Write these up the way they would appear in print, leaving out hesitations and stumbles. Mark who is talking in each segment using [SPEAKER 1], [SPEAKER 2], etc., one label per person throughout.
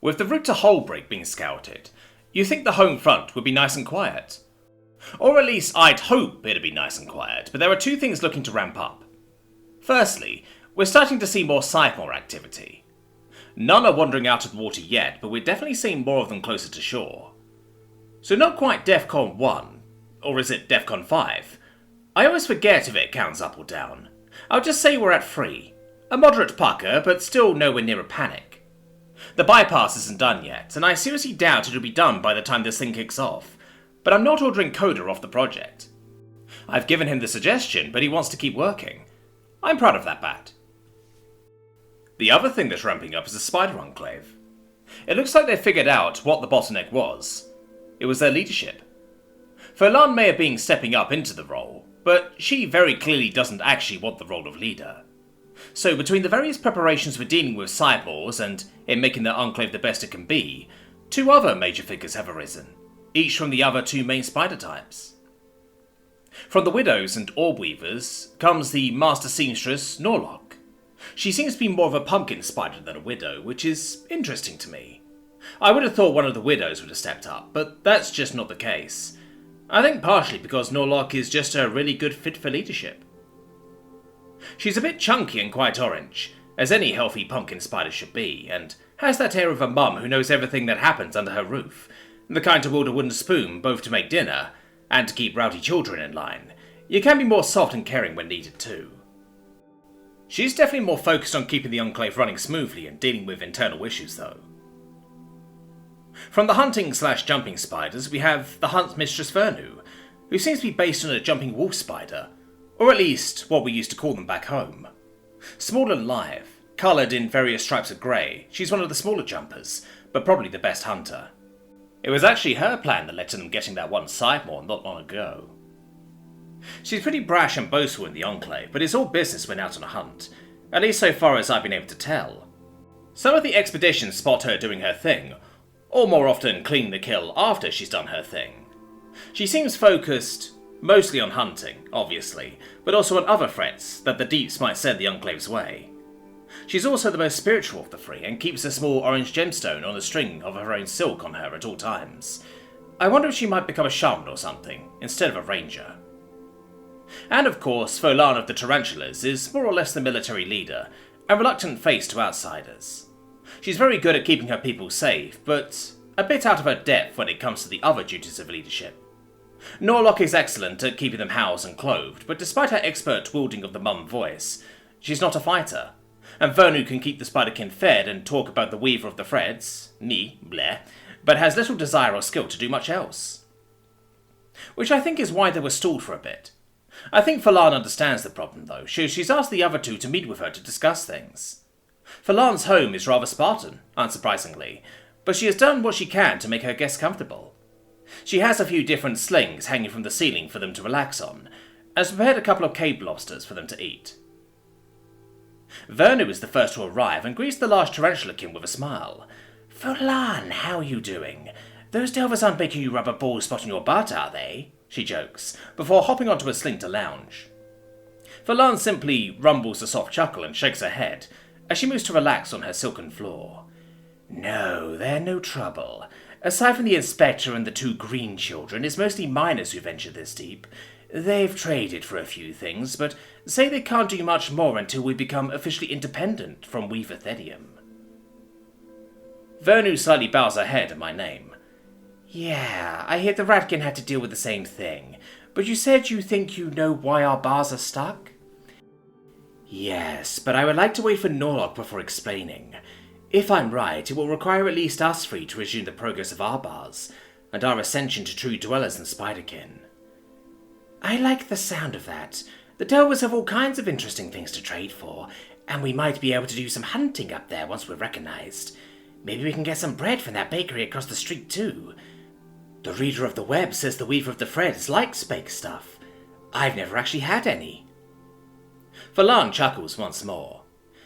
[SPEAKER 1] With the route to Holbrig being scouted, you think the home front would be nice and quiet. Or at least I'd hope it'd be nice and quiet, but there are two things looking to ramp up. Firstly, we're starting to see more Scythemore activity. None are wandering out of the water yet, but we're definitely seeing more of them closer to shore. So not quite DEFCON 1, or is it DEFCON 5? I always forget if it counts up or down. I'll just say we're at 3. A moderate pucker, but still nowhere near a panic. The bypass isn't done yet, and I seriously doubt it'll be done by the time this thing kicks off, but I'm not ordering Coda off the project. I've given him the suggestion, but he wants to keep working. I'm proud of that bat. The other thing that's ramping up is the spider enclave. It looks like they figured out what the bottleneck was. It was their leadership. Furlan may have been stepping up into the role, but she very clearly doesn't actually want the role of leader. So between the various preparations for dealing with Scythemores and in making the enclave the best it can be, 2 other major figures have arisen, each from the other 2 main spider types. From the Widows and Orb Weavers comes the Master Seamstress Norlock. She seems to be more of a pumpkin spider than a widow, which is interesting to me. I would have thought one of the Widows would have stepped up, but that's just not the case. I think partially because Norlock is just a really good fit for leadership. She's a bit chunky and quite orange, as any healthy pumpkin spider should be, and has that air of a mum who knows everything that happens under her roof, the kind to wield a wooden spoon both to make dinner and to keep rowdy children in line. You can be more soft and caring when needed too. She's definitely more focused on keeping the enclave running smoothly and dealing with internal issues though. From the hunting/jumping spiders, we have the Hunt Mistress Vernu, who seems to be based on a jumping wolf spider, or at least what we used to call them back home. Small and lithe, coloured in various stripes of grey, she's one of the smaller jumpers, but probably the best hunter. It was actually her plan that led to them getting that one Scythemore not long ago. She's pretty brash and boastful in the enclave, but it's all business when out on a hunt, at least so far as I've been able to tell. Some of the expeditions spot her doing her thing, or more often clean the kill after she's done her thing. She seems focused mostly on hunting, obviously, but also on other threats that the Deeps might send the Enclave's way. She's also the most spiritual of the 3 and keeps a small orange gemstone on a string of her own silk on her at all times. I wonder if she might become a shaman or something, instead of a ranger. And of course, Furlan of the Tarantulas is more or less the military leader, and reluctant face to outsiders. She's very good at keeping her people safe, but a bit out of her depth when it comes to the other duties of leadership. Norlock is excellent at keeping them housed and clothed, but despite her expert wielding of the mum voice, she's not a fighter. And Vernu can keep the spiderkin fed and talk about the weaver of the threads, bleh, but has little desire or skill to do much else. Which I think is why they were stalled for a bit. I think Furlan understands the problem though, so she's asked the other 2 to meet with her to discuss things. Furlan's home is rather Spartan, unsurprisingly, but she has done what she can to make her guests comfortable. She has a few different slings hanging from the ceiling for them to relax on, and has prepared a couple of cave lobsters for them to eat. Vernu is the first to arrive and greets the large tarantulakin with a smile. "Furlan, how are you doing? Those delvers aren't making you rub a bald spot on your butt, are they?" she jokes, before hopping onto a sling to lounge. Furlan simply rumbles a soft chuckle and shakes her head, as she moves to relax on her silken floor. "No, they're no trouble. Aside from the inspector and the 2 green children, it's mostly miners who venture this deep. They've traded for a few things, but say they can't do much more until we become officially independent from Weaver Thedium." Vernu slightly bows her head at my name. "Yeah, I hear the Ratkin had to deal with the same thing, but you said you think you know why our bars are stuck?" "Yes, but I would like to wait for Norlock before explaining. If I'm right, it will require at least us 3 to resume the progress of our bars, and our ascension to true dwellers in Spiderkin." "I like the sound of that. The Delvers have all kinds of interesting things to trade for, and we might be able to do some hunting up there once we're recognized. Maybe we can get some bread from that bakery across the street too. The reader of the web says the weaver of the threads likes baked stuff. I've never actually had any." Furlan chuckles once more.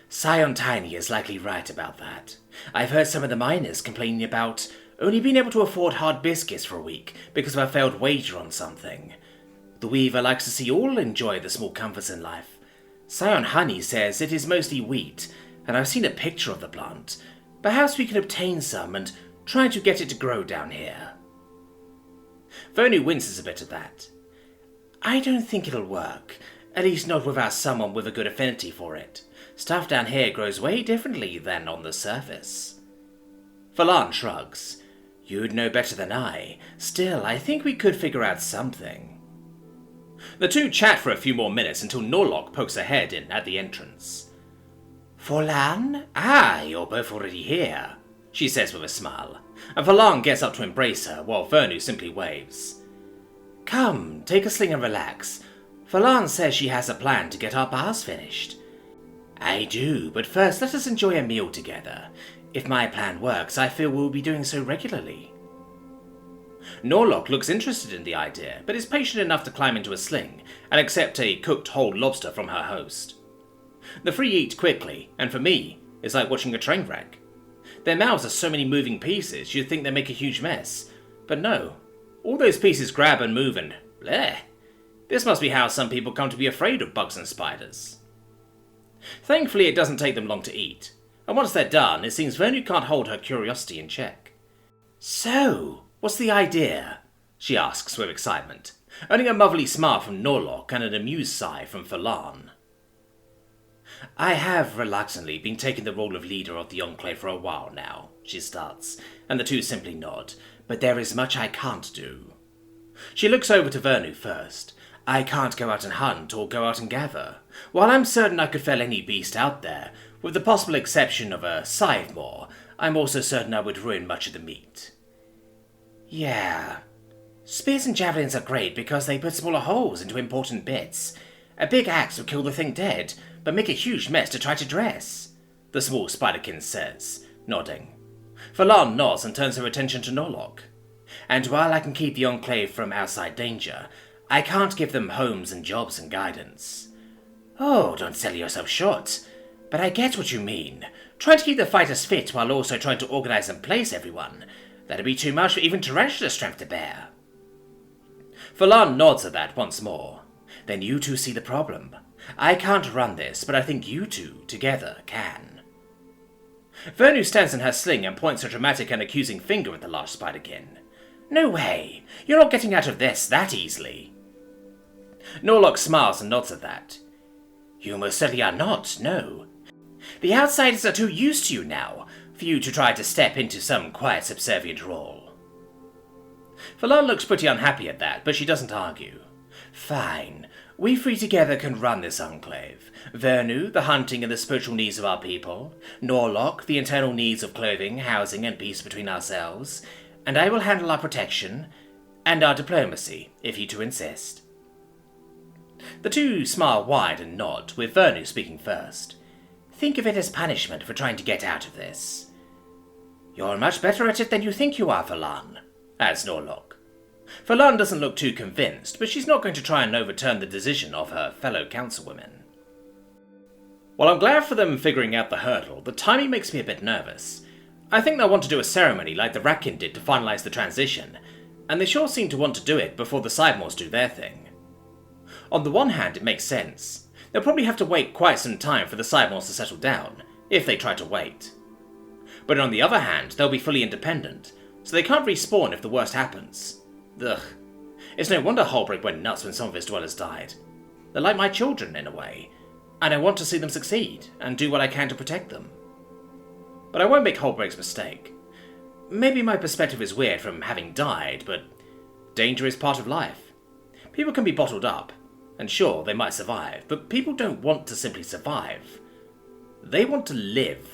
[SPEAKER 1] "Scion Tiny is likely right about that. I've heard some of the miners complaining about only being able to afford hard biscuits for a week because of a failed wager on something. The weaver likes to see all enjoy the small comforts in life. Scion Honey says it is mostly wheat, and I've seen a picture of the plant. Perhaps we can obtain some and try to get it to grow down here. Vernu winces a bit at that. I don't think it'll work, at least not without someone with a good affinity for it. Stuff down here grows way differently than on the surface. Phelan shrugs. You'd know better than I. Still, I think we could figure out something. The two chat for a few more minutes until Norlock pokes her head in at the entrance. Phelan? Ah, you're both already here, she says with a smile, and Phelan gets up to embrace her while Vernu simply waves. Come, take a sling and relax. Phelan says she has a plan to get our bars finished. I do, but first let us enjoy a meal together. If my plan works, I feel we'll be doing so regularly. Norlock looks interested in the idea, but is patient enough to climb into a sling and accept a cooked whole lobster from her host. The three eat quickly, and for me, it's like watching a train wreck. Their mouths are so many moving pieces, you'd think they make a huge mess. But no, all those pieces grab and move and bleh. This must be how some people come to be afraid of bugs and spiders. Thankfully, it doesn't take them long to eat, and once they're done, it seems Vernu can't hold her curiosity in check. So, what's the idea? She asks with excitement, earning a motherly smile from Norlock and an amused sigh from Phelan. I have, reluctantly, been taking the role of leader of the enclave for a while now, she starts, and the two simply nod, but there is much I can't do. She looks over to Vernu first. I can't go out and hunt or go out and gather. While I'm certain I could fell any beast out there, with the possible exception of a scythe-maw, I'm also certain I would ruin much of the meat. Yeah. Spears and javelins are great because they put smaller holes into important bits. A big axe would kill the thing dead, but make a huge mess to try to dress, the small spiderkin says, nodding. Phelan nods and turns her attention to Norlock. And while I can keep the enclave from outside danger, I can't give them homes and jobs and guidance. Oh, don't sell yourself short. But I get what you mean. Trying to keep the fighters fit while also trying to organize and place everyone. That'd be too much for even Tarantula's strength to bear. Phelan nods at that once more. Then you two see the problem. I can't run this, but I think you two, together, can. Vernu stands in her sling and points a dramatic and accusing finger at the large spiderkin. No way! You're not getting out of this that easily. Norlock smiles and nods at that. You most certainly are not, no. The outsiders are too used to you now, for you to try to step into some quiet subservient role. Phelan looks pretty unhappy at that, but she doesn't argue. Fine. We three together can run this enclave. Vernu, the hunting and the spiritual needs of our people. Norlock, the internal needs of clothing, housing, and peace between ourselves. And I will handle our protection, and our diplomacy, if you two insist. The two smile wide and nod, with Vernu speaking first. Think of it as punishment for trying to get out of this. You're much better at it than you think you are, Phelan, adds Norlock. Phelan doesn't look too convinced, but she's not going to try and overturn the decision of her fellow councilwomen. While I'm glad for them figuring out the hurdle, the timing makes me a bit nervous. I think they'll want to do a ceremony like the Ratkin did to finalize the transition, and they sure seem to want to do it before the Sidemores do their thing. On the one hand, it makes sense. They'll probably have to wait quite some time for the Sidemores to settle down, if they try to wait. But on the other hand, they'll be fully independent, so they can't respawn if the worst happens. Ugh. It's no wonder Holbrook went nuts when some of his dwellers died. They're like my children, in a way, and I want to see them succeed, and do what I can to protect them. But I won't make Holbrook's mistake. Maybe my perspective is weird from having died, but danger is part of life. People can be bottled up, and sure, they might survive, but people don't want to simply survive. They want to live.